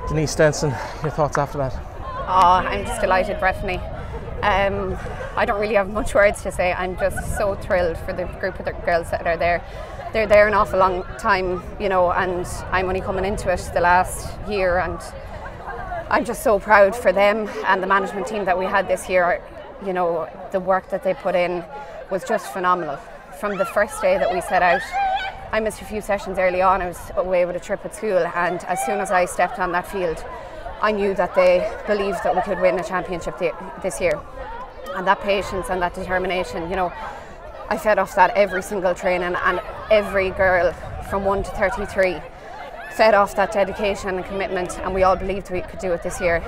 Denise Stenson, your thoughts after that? Oh, I'm just delighted, Bethany. I don't really have much words to say. I'm just so thrilled for the group of the girls that are there. They're there an awful long time, you know, and I'm only coming into it the last year, and I'm just so proud for them and the management team that we had this year. You know, the work that they put in was just phenomenal. From the first day that we set out, I missed a few sessions early on. I was away with a trip at school, and as soon as I stepped on that field, I knew that they believed that we could win a championship this year. And that patience and that determination, you know, I fed off that every single training, and every girl from 1 to 33 fed off that dedication and commitment, and we all believed we could do it this year.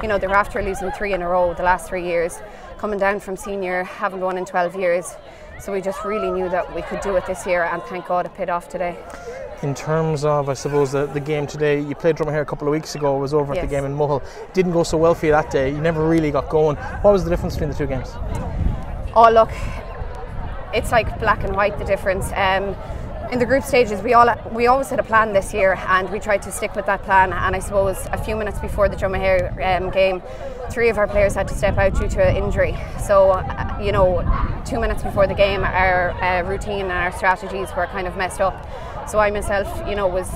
You know, they were after losing 3 in a row the last 3 years, coming down from senior, haven't won in 12 years. So we just really knew that we could do it this year, and thank God it paid off today. In terms of, I suppose, the game today, you played Dromahair a couple of weeks ago. It was over at the game in Mohill. It didn't go so well for you that day. You never really got going. What was the difference between the two games? Oh, look, it's like black and white, the difference. In the group stages, we always had a plan this year, and we tried to stick with that plan. And I suppose a few minutes before the Dromahair game, 3 of our players had to step out due to injury. So, you know, 2 minutes before the game, our routine and our strategies were kind of messed up. So I myself, you know, was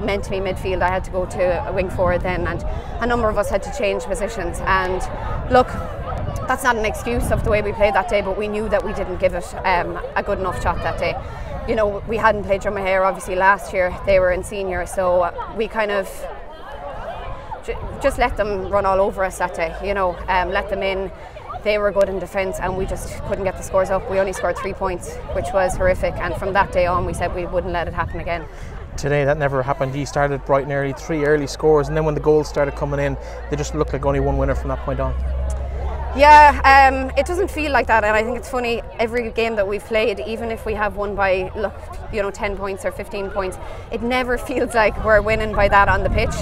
meant to be midfield. I had to go to a wing forward then, and a number of us had to change positions. And look, that's not an excuse of the way we played that day, but we knew that we didn't give it a good enough shot that day. You know, we hadn't played Dromahair obviously last year. They were in senior, so we kind of just let them run all over us that day, you know, let them in. They were good in defence, and we just couldn't get the scores up. We only scored 3 points, which was horrific, and from that day on we said we wouldn't let it happen again. Today that never happened. You started bright and early, 3 early scores, and then when the goals started coming in, they just looked like only one winner from that point on. Yeah, it doesn't feel like that, and I think it's funny, every game that we've played, even if we have won by, look, you know, 10 points or 15 points, it never feels like we're winning by that on the pitch.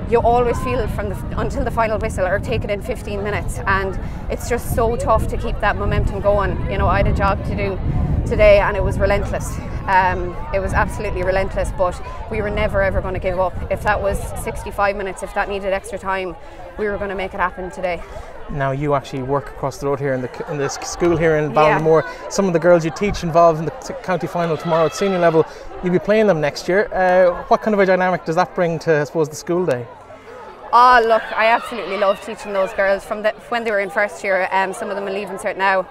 You always feel until the final whistle, or take it in 15 minutes, and it's just so tough to keep that momentum going. You know, I had a job to do today, and it was relentless. It was absolutely relentless, but we were never ever going to give up. If that was 65 minutes, if that needed extra time, we were going to make it happen today. Now you actually work across the road here in the school here in Ballinamore. Yeah. Some of the girls you teach involved in the county final tomorrow at senior level, you'll be playing them next year. What kind of a dynamic does that bring to, I suppose, the school day? Oh, look, I absolutely love teaching those girls from when they were in first year. Some of them are leaving cert now.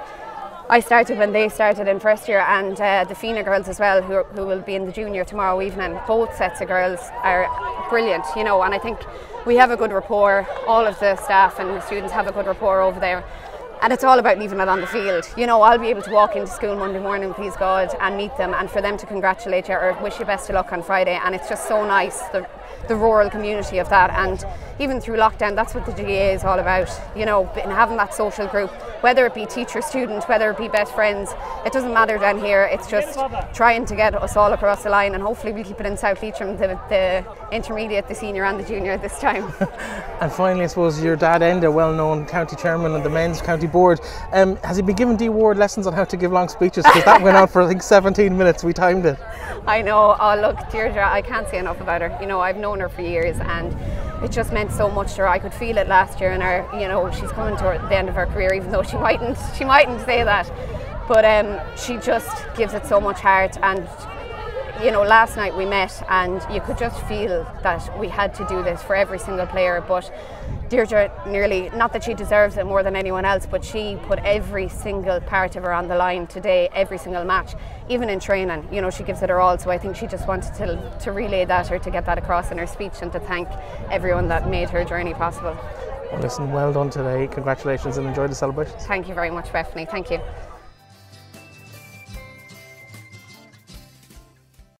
I started when they started in first year, and the FINA girls as well, who will be in the junior tomorrow evening. Both sets of girls are brilliant, you know, and I think we have a good rapport. All of the staff and the students have a good rapport over there, and it's all about leaving it on the field. You know, I'll be able to walk into school Monday morning, please God, and meet them, and for them to congratulate you or wish you best of luck on Friday, and it's just so nice, the rural community of that. And even through lockdown, that's what the GA is all about, you know, and having that social group, whether it be teacher student, whether it be best friends, it doesn't matter down here. It's just trying to get us all across the line, and hopefully we keep it in South Leitrim, the intermediate, the senior and the junior this time. And finally, I suppose your dad, Enda, well-known county chairman of the men's county board, has he been giving Dee Ward lessons on how to give long speeches? Because that went on for I think 17 minutes, we timed it. I know. Oh look, Deirdre, I can't say enough about her. You know, I've known her for years, and it just meant so much to her. I could feel it last year in her, you know, she's coming to the end of her career, even though she mightn't say that, but she just gives it so much heart. And you know, last night we met, and you could just feel that we had to do this for every single player. But Deirdre, nearly, not that she deserves it more than anyone else, but she put every single part of her on the line today, every single match, even in training. You know, she gives it her all. So I think she just wanted to relay that, or to get that across in her speech, and to thank everyone that made her journey possible. Well, listen, well done today. Congratulations, and enjoy the celebrations. Thank you very much, Bethany. Thank you.